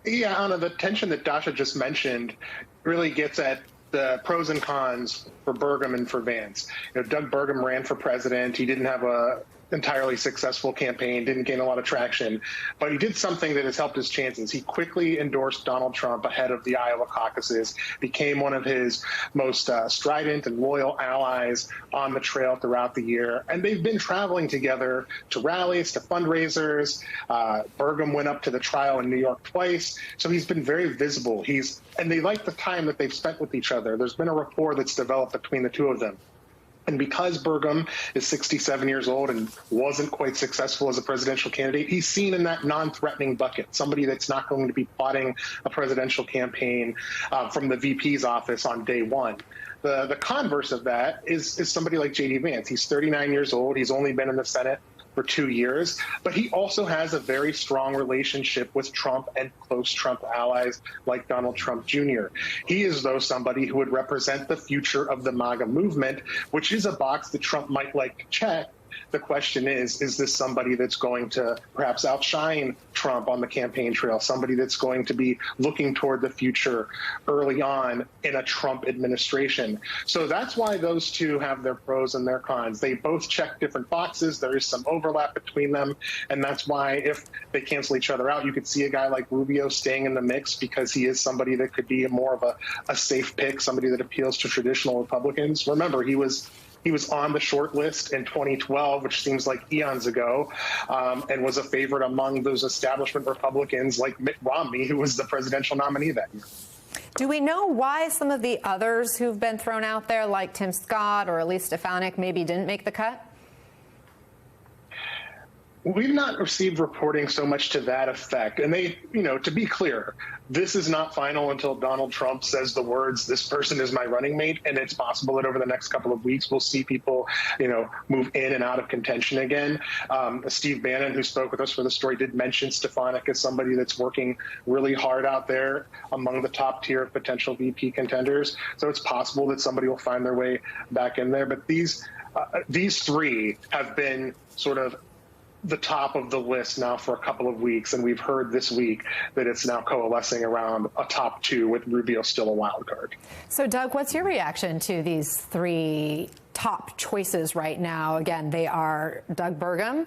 Yeah, Anna, the tension that Dasha just mentioned really gets at the pros and cons for Burgum and for Vance. Doug Burgum ran for president. He didn't have a entirely successful campaign, didn't gain a lot of traction, but he did something that has helped his chances. He quickly endorsed Donald Trump ahead of the Iowa caucuses, became one of his most strident and loyal allies on the trail throughout the year. And they've been traveling together to rallies, to fundraisers. Burgum went up to the trial in New York twice. So he's been very visible. And they like the time that they've spent with each other. There's been a rapport that's developed between the two of them. And because Burgum is 67 years old and wasn't quite successful as a presidential candidate, he's seen in that non-threatening bucket, somebody that's not going to be plotting a presidential campaign from the VP's office on day one. The converse of that is somebody like J.D. Vance. He's 39 years old. He's only been in the Senate for 2 years, but he also has a very strong relationship with Trump and close Trump allies like Donald Trump Jr. He is, though, somebody who would represent the future of the MAGA movement, which is a box that Trump might like to check. The question is this somebody that's going to perhaps outshine Trump on the campaign trail, somebody that's going to be looking toward the future early on in a Trump administration? So that's why those two have their pros and their cons. They both check different boxes. There is some overlap between them. And that's why if they cancel each other out, you could see a guy like Rubio staying in the mix because he is somebody that could be more of a safe pick, somebody that appeals to traditional Republicans. Remember, he was on the short list in 2012, which seems like eons ago, and was a favorite among those establishment Republicans like Mitt Romney, who was the presidential nominee that year. Do we know why some of the others who've been thrown out there, like Tim Scott or Elise Stefanik, maybe didn't make the cut? We've not received reporting so much to that effect. And they, to be clear, this is not final until Donald Trump says the words, "This person is my running mate." And it's possible that over the next couple of weeks, we'll see people, move in and out of contention again. Steve Bannon, who spoke with us for the story, did mention Stefanik as somebody that's working really hard out there among the top tier of potential VP contenders. So it's possible that somebody will find their way back in there. But these three have been sort of the top of the list now for a couple of weeks, and we've heard this week that it's now coalescing around a top two, with Rubio still a wild card. So, Doug, what's your reaction to these three top choices right now? Again, they are Doug Burgum,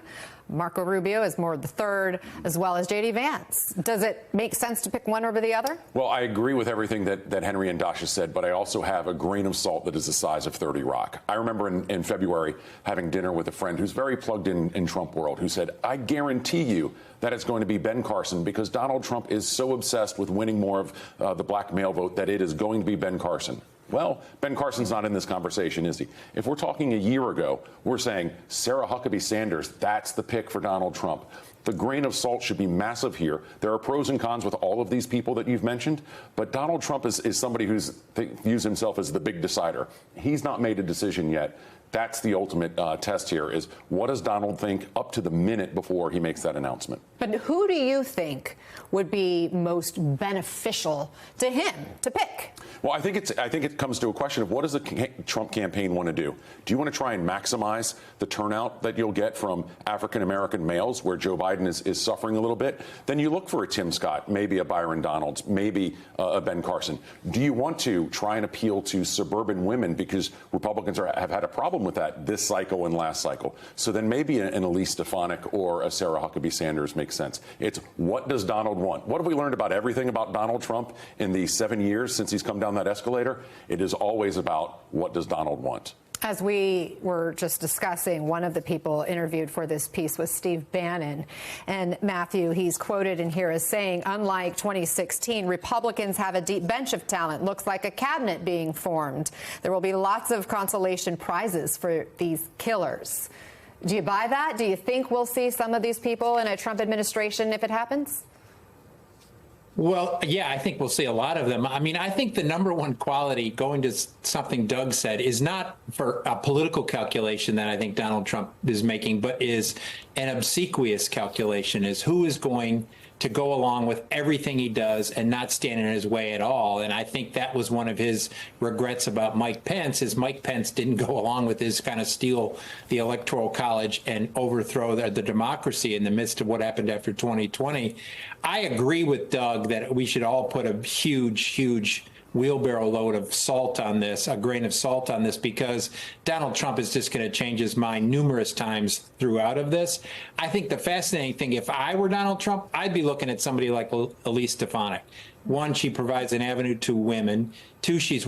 Marco Rubio is more the third, as well as J.D. Vance. Does it make sense to pick one over the other? Well, I agree with everything that Henry and Dasha said, but I also have a grain of salt that is the size of 30 Rock. I remember in February having dinner with a friend who's very plugged in Trump world, who said, "I guarantee you that it's going to be Ben Carson because Donald Trump is so obsessed with winning more of the black male vote that it is going to be Ben Carson." Well, Ben Carson's not in this conversation, is he? If we're talking a year ago, we're saying Sarah Huckabee Sanders, that's the pick for Donald Trump. The grain of salt should be massive here. There are pros and cons with all of these people that you've mentioned, but Donald Trump is somebody who views himself as the big decider. He's not made a decision yet. That's the ultimate test here, is what does Donald think up to the minute before he makes that announcement? But who do you think would be most beneficial to him to pick? Well, I think it comes to a question of what does the Trump campaign want to do? Do you want to try and maximize the turnout that you'll get from African-American males, where Joe Biden is suffering a little bit? Then you look for a Tim Scott, maybe a Byron Donalds, maybe a Ben Carson. Do you want to try and appeal to suburban women, because Republicans have had a problem with that this cycle and last cycle? So then maybe an Elise Stefanik or a Sarah Huckabee Sanders makes sense. It's what does Donald want? What have we learned about everything about Donald Trump in the 7 years since he's come down that escalator? It is always about what does Donald want? As we were just discussing, one of the people interviewed for this piece was Steve Bannon. And Matthew, he's quoted in here as saying, unlike 2016, Republicans have a deep bench of talent. Looks like a cabinet being formed. There will be lots of consolation prizes for these killers. Do you buy that? Do you think we'll see some of these people in a Trump administration if it happens? Well, yeah, I think we'll see a lot of them. I mean, I think the number one quality, going to something Doug said, is not for a political calculation that I think Donald Trump is making, but is an obsequious calculation, is who is going to go along with everything he does and not stand in his way at all. And I think that was one of his regrets about Mike Pence, is Mike Pence didn't go along with his kind of steal the Electoral College and overthrow the democracy in the midst of what happened after 2020. I agree with Doug that we should all put a huge wheelbarrow load of salt on this, a grain of salt on this, because Donald Trump is just going to change his mind numerous times throughout of this. I think the fascinating thing, if I were Donald Trump, I'd be looking at somebody like Elise Stefanik. One, she provides an avenue to women. Two, she's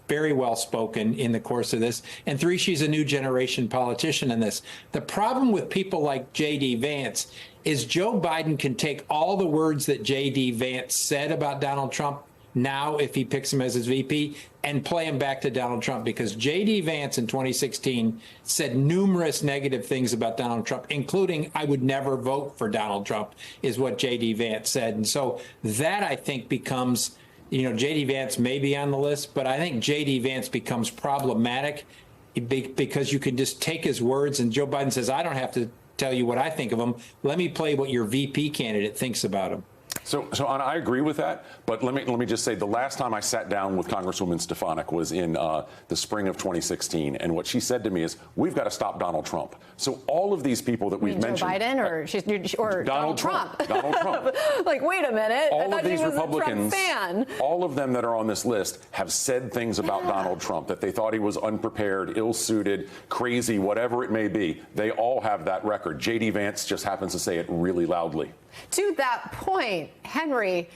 very well spoken in the course of this. And three, she's a new generation politician in this. The problem with people like J.D. Vance is Joe Biden can take all the words that J.D. Vance said about Donald Trump now, if he picks him as his VP, and play him back to Donald Trump, because J.D. Vance in 2016 said numerous negative things about Donald Trump, including "I would never vote for Donald Trump," is what J.D. Vance said. And so that, I think, becomes, J.D. Vance may be on the list, but I think J.D. Vance becomes problematic because you can just take his words, and Joe Biden says, I don't have to tell you what I think of him. Let me play what your VP candidate thinks about him. So Anna, I agree with that, but let me just say the last time I sat down with Congresswoman Stefanik was in the spring of 2016, and what she said to me is, "We've got to stop Donald Trump." So all of these people that we've mentioned, Joe Biden or Donald Trump. Donald Trump. Like, wait a minute, all I thought of these he was Republicans, a Trump fan. all of them that are on this list have said things about Donald Trump, that they thought he was unprepared, ill-suited, crazy, whatever it may be. They all have that record. J.D. Vance just happens to say it really loudly. To that point, Henry,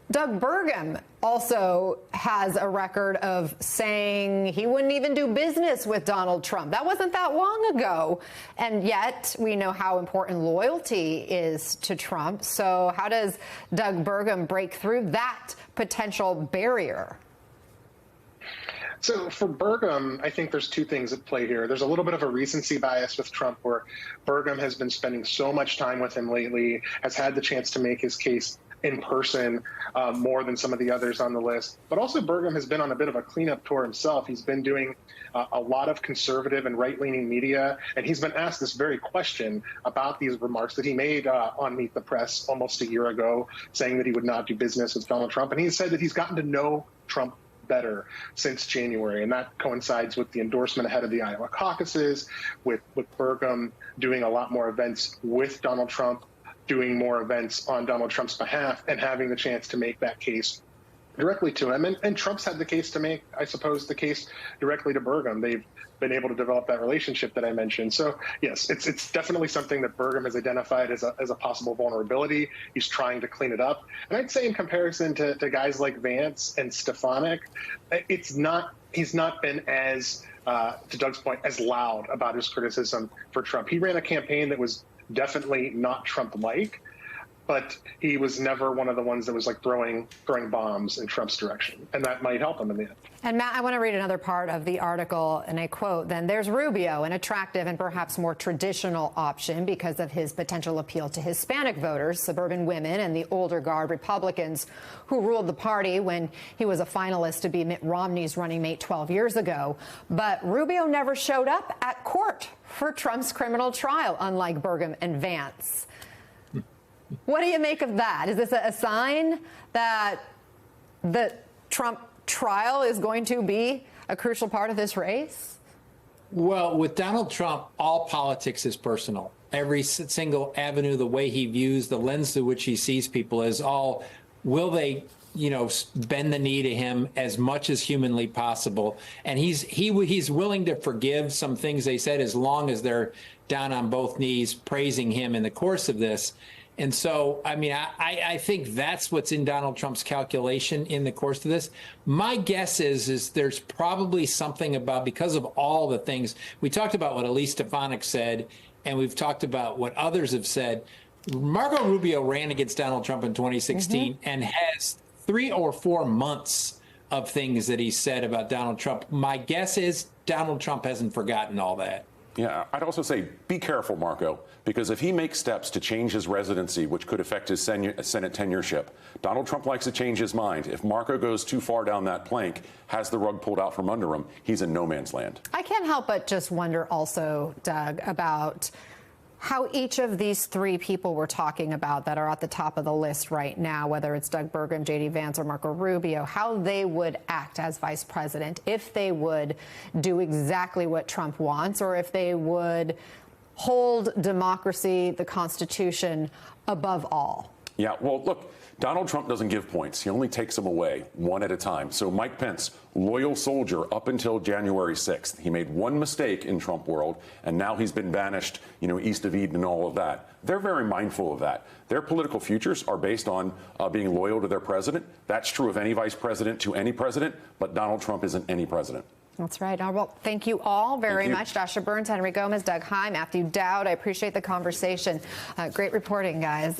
Doug Burgum also has a record of saying he wouldn't even do business with Donald Trump. That wasn't that long ago. And yet we know how important loyalty is to Trump. So how does Doug Burgum break through that potential barrier? So for Burgum, I think there's two things at play here. There's a little bit of a recency bias with Trump, where Burgum has been spending so much time with him lately, has had the chance to make his case in person more than some of the others on the list. But also Burgum has been on a bit of a cleanup tour himself. He's been doing a lot of conservative and right-leaning media, and he's been asked this very question about these remarks that he made on Meet the Press almost a year ago, saying that he would not do business with Donald Trump. And he said that he's gotten to know Trump better since January, and that coincides with the endorsement ahead of the Iowa caucuses, with Burgum doing a lot more events with Donald Trump, doing more events on Donald Trump's behalf, and having the chance to make that case directly to him. And Trump's had the case to make, I suppose, the case directly to Burgum. They've been able to develop that relationship that I mentioned. So, yes, it's definitely something that Burgum has identified as a possible vulnerability. He's trying to clean it up. And I'd say in comparison to guys like Vance and Stefanik, he's not been as, to Doug's point, as loud about his criticism for Trump. He ran a campaign that was definitely not Trump-like, but he was never one of the ones that was like throwing bombs in Trump's direction, and that might help him in the end. And Matt, I want to read another part of the article, and I quote, "Then there's Rubio, an attractive and perhaps more traditional option because of his potential appeal to Hispanic voters, suburban women, and the older guard Republicans who ruled the party when he was a finalist to be Mitt Romney's running mate 12 years ago. But Rubio never showed up at court for Trump's criminal trial, unlike Burgum and Vance." What do you make of that? Is this a sign that the Trump trial is going to be a crucial part of this race? Well, with Donald Trump, all politics is personal. Every single avenue, the way he views, the lens through which he sees people is all, will they, bend the knee to him as much as humanly possible? And he's willing to forgive some things they said as long as they're down on both knees praising him in the course of this. And so, I mean, I think that's what's in Donald Trump's calculation in the course of this. My guess is there's probably something about, because of all the things, we talked about what Elise Stefanik said, and we've talked about what others have said. Marco Rubio ran against Donald Trump in 2016 and has 3 or 4 months of things that he said about Donald Trump. My guess is Donald Trump hasn't forgotten all that. Yeah, I'd also say be careful, Marco, because if he makes steps to change his residency, which could affect his Senate tenureship, Donald Trump likes to change his mind. If Marco goes too far down that plank, has the rug pulled out from under him, he's in no man's land. I can't help but just wonder also, Doug, about how each of these three people we're talking about that are at the top of the list right now, whether it's Doug Burgum, J.D. Vance, or Marco Rubio, how they would act as vice president, if they would do exactly what Trump wants, or if they would hold democracy, the Constitution, above all. Yeah, well, look, Donald Trump doesn't give points. He only takes them away one at a time. So Mike Pence, loyal soldier up until January 6th. He made one mistake in Trump world, and now he's been banished, east of Eden and all of that. They're very mindful of that. Their political futures are based on being loyal to their president. That's true of any vice president to any president, but Donald Trump isn't any president. That's right. Well, thank you all very much. Dasha Burns, Henry Gomez, Doug Heye, Matthew Dowd. I appreciate the conversation. Great reporting, guys.